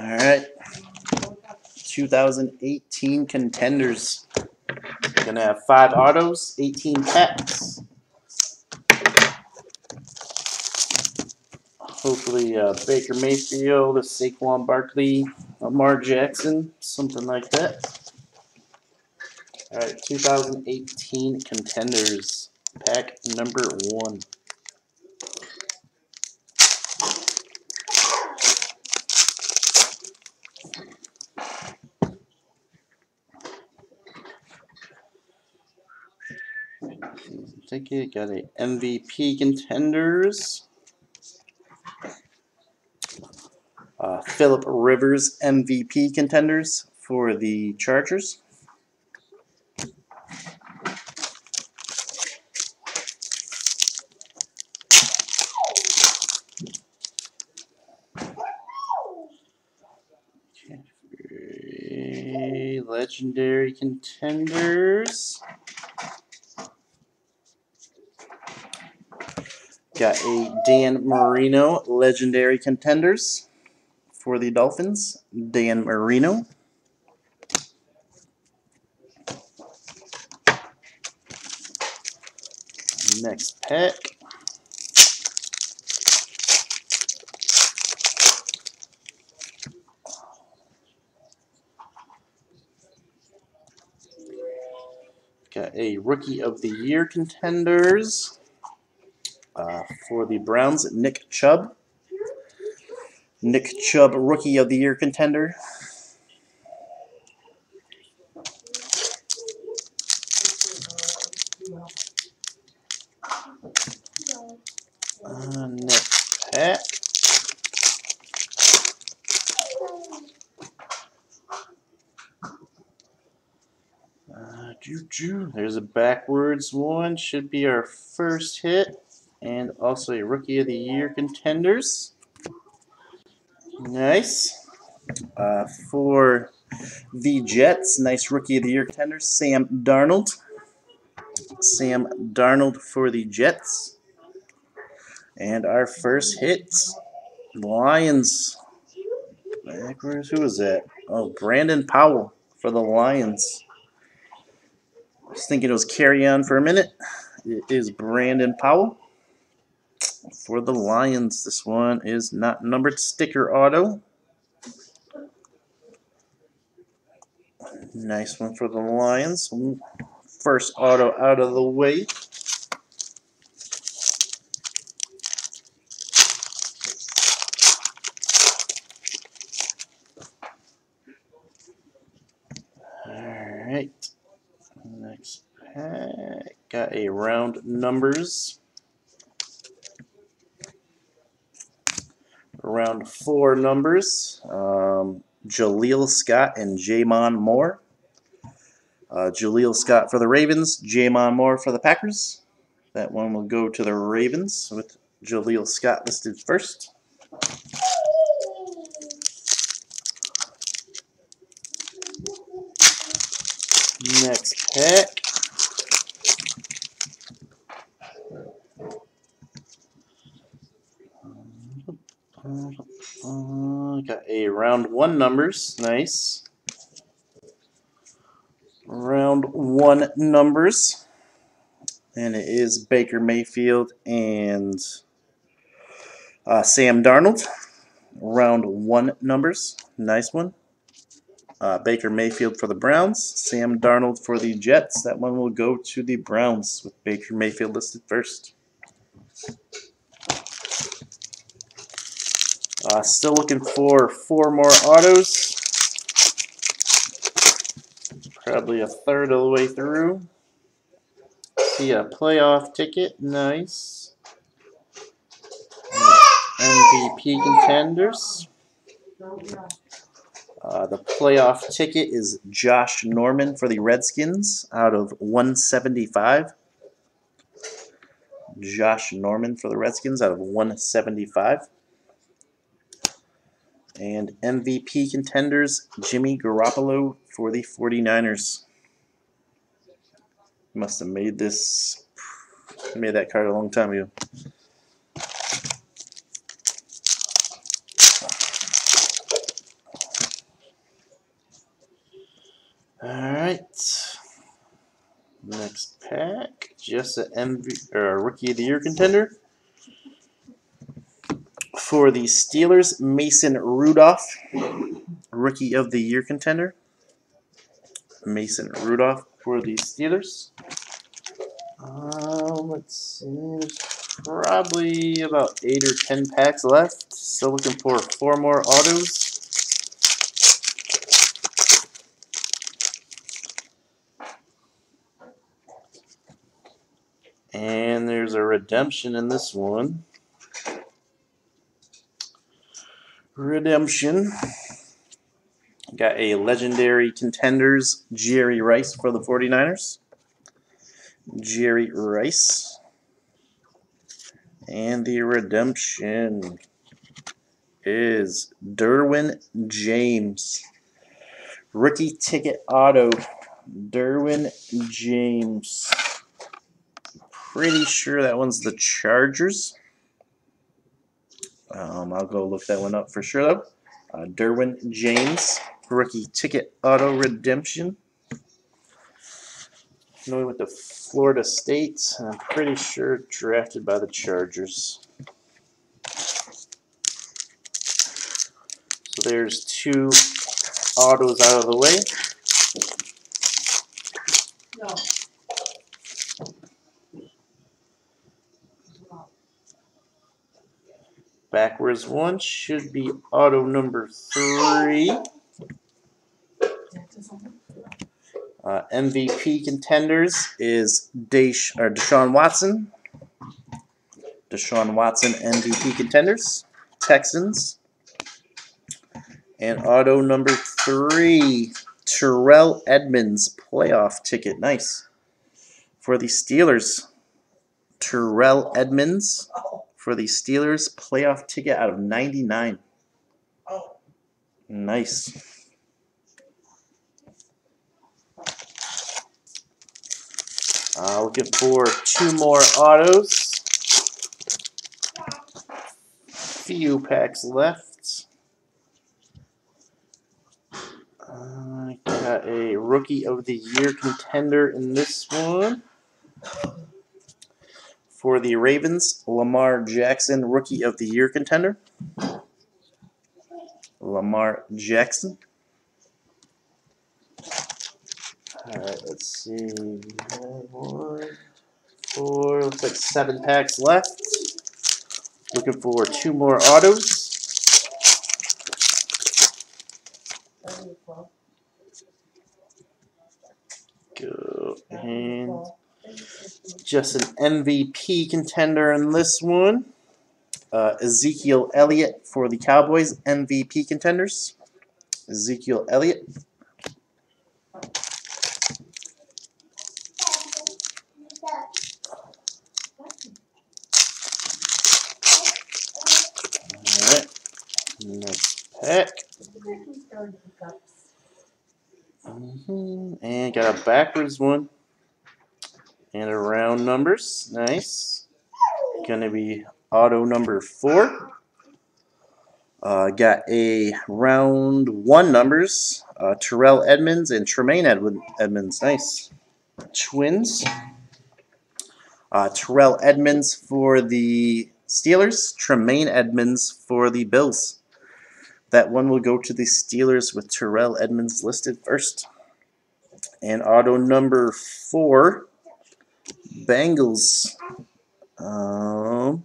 Alright, 2018 Contenders. Gonna have 5 autos, 18 packs. Hopefully Baker Mayfield, Saquon Barkley, Lamar Jackson, something like that. Alright, 2018 Contenders, pack number 1. Ticket, got a MVP Contenders. Phillip Rivers MVP Contenders for the Chargers. Legendary Contenders. Got a Dan Marino Legendary Contenders for the Dolphins. Dan Marino. Next pack. Got a Rookie of the Year Contenders for the Browns, Nick Chubb. Nick Chubb Rookie of the Year Contender. Next pack. There's a backwards one. Should be our first hit. And also a Rookie of the Year Contenders. Nice. For the Jets, nice Rookie of the Year Contender, Sam Darnold. Sam Darnold for the Jets. And our first hit, Lions. Backwards, who was that? Oh, Brandon Powell for the Lions. I was thinking it was Carry On for a minute. It is Brandon Powell for the Lions. This one is not numbered, sticker auto. Nice one for the Lions. First auto out of the way. Alright. Next pack. Got a round numbers. Round 4 numbers. Jaleel Scott and Jamon Moore. Jaleel Scott for the Ravens, Jamon Moore for the Packers. That one will go to the Ravens with Jaleel Scott listed first. Next pack. Got a round 1 numbers. Nice. Round 1 numbers. And it is Baker Mayfield and Sam Darnold. Round 1 numbers. Nice one. Baker Mayfield for the Browns. Sam Darnold for the Jets. That one will go to the Browns with Baker Mayfield listed first. Still looking for 4 more autos. Probably a third of the way through. See a playoff ticket. Nice. MVP Contenders. The playoff ticket is Josh Norman for the Redskins out of 175. Josh Norman for the Redskins out of 175. And MVP Contenders, Jimmy Garoppolo for the 49ers. Must have made that card a long time ago. Alright. Next pack. Just a Rookie of the Year contender. For the Steelers, Mason Rudolph. Rookie of the Year contender. Mason Rudolph for the Steelers. Let's see. There's probably about 8 or 10 packs left. Still looking for 4 more autos. And there's a redemption in this one. Redemption. Got a legendary contenders, Jerry Rice for the 49ers. Jerry Rice. And the redemption is Derwin James. Rookie ticket auto. Derwin James. Pretty sure that one's the Chargers. I'll go look that one up for sure though. Derwin James. Rookie ticket auto redemption. Going with the Florida State. I'm pretty sure drafted by the Chargers. So there's 2 autos out of the way. No. Backwards one should be auto number 3. MVP contenders is Deshaun Watson. Deshaun Watson MVP contenders. Texans. And auto number 3, Terrell Edmonds playoff ticket. Nice. For the Steelers, Terrell Edmonds for the Steelers playoff ticket out of 99. Nice. Looking for 2 more autos. Few packs left. Got a Rookie of the Year contender in this one. For the Ravens, Lamar Jackson, Rookie of the Year contender. Lamar Jackson. Alright, let's see. 1, 4, looks like 7 packs left. Looking for 2 more autos. Go and just an MVP contender in this one. Ezekiel Elliott for the Cowboys, MVP contenders. Ezekiel Elliott. Alright, next pack. And got a backwards one. And a round numbers. Nice. Gonna be auto number 4. Got a round 1 numbers. Terrell Edmonds and Tremaine Edmonds. Nice. Twins. Terrell Edmonds for the Steelers. Tremaine Edmonds for the Bills. That one will go to the Steelers with Terrell Edmonds listed first. And auto number 4. Bengals. Oh,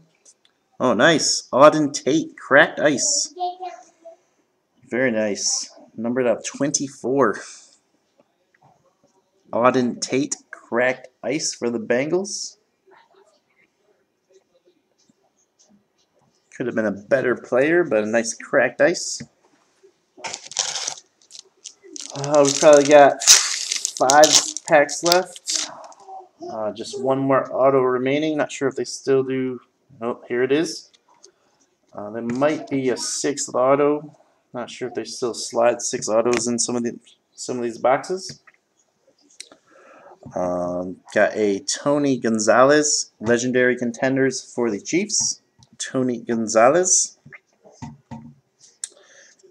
nice. Auden Tate, cracked ice. Very nice. Numbered up 24. Auden Tate, cracked ice for the Bengals. Could have been a better player, but a nice cracked ice. We've probably got 5 packs left. Just 1 more auto remaining. Not sure if they still do. Oh, here it is. There might be a 6th auto. Not sure if they still slide 6 autos in some of these boxes. Got a Tony Gonzalez, legendary contenders for the Chiefs. Tony Gonzalez.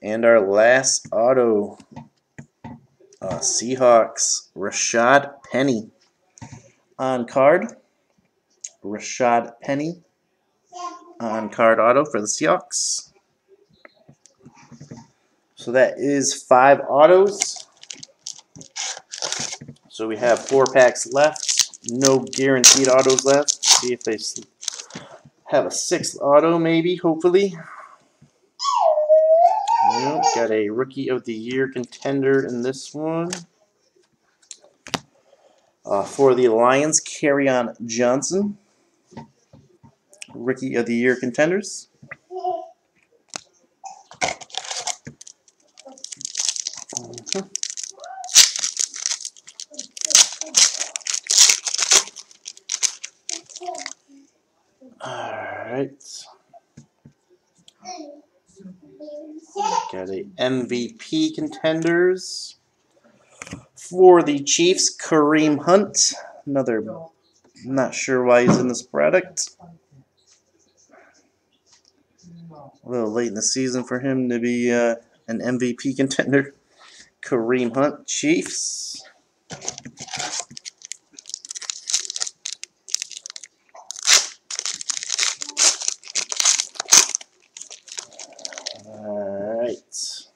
And our last auto, Seahawks, Rashad Penny. On card, Rashad Penny. On card auto for the Seahawks. So that is 5 autos. So we have 4 packs left. No guaranteed autos left. See if they have a 6th auto, maybe, hopefully. Nope, got a Rookie of the Year contender in this one. For the Lions, Kerryon Johnson. Rookie of the Year contenders. Alright. Got a MVP contenders. For the Chiefs, Kareem Hunt. Another, not sure why he's in this product. A little late in the season for him to be an MVP contender. Kareem Hunt, Chiefs. Alright.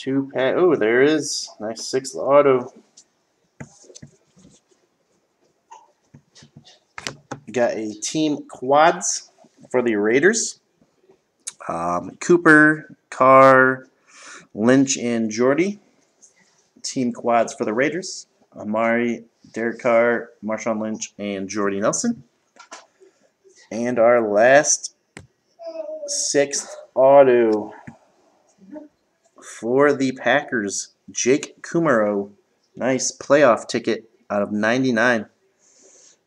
2 pack. Oh, there is. Nice 6th auto. Got a team quads for the Raiders. Cooper, Carr, Lynch, and Jordy. Team quads for the Raiders. Amari, Derek Carr, Marshawn Lynch, and Jordy Nelson. And our last 6th auto for the Packers, Jake Kumaro. Nice playoff ticket out of 99.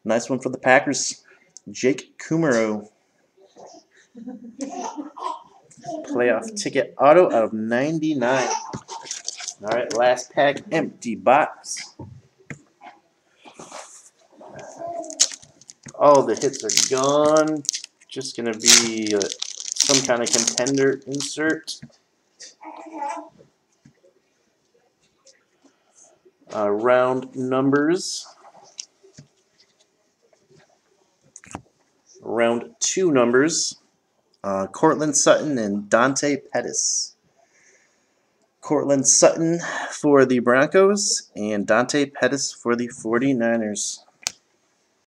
Nice one for the Packers, Jake Kumaro. Playoff ticket auto out of 99. Alright, last pack, empty box. All the hits are gone. Just going to be some kind of contender insert. Round numbers. Round 2 numbers. Cortland Sutton and Dante Pettis. Cortland Sutton for the Broncos and Dante Pettis for the 49ers.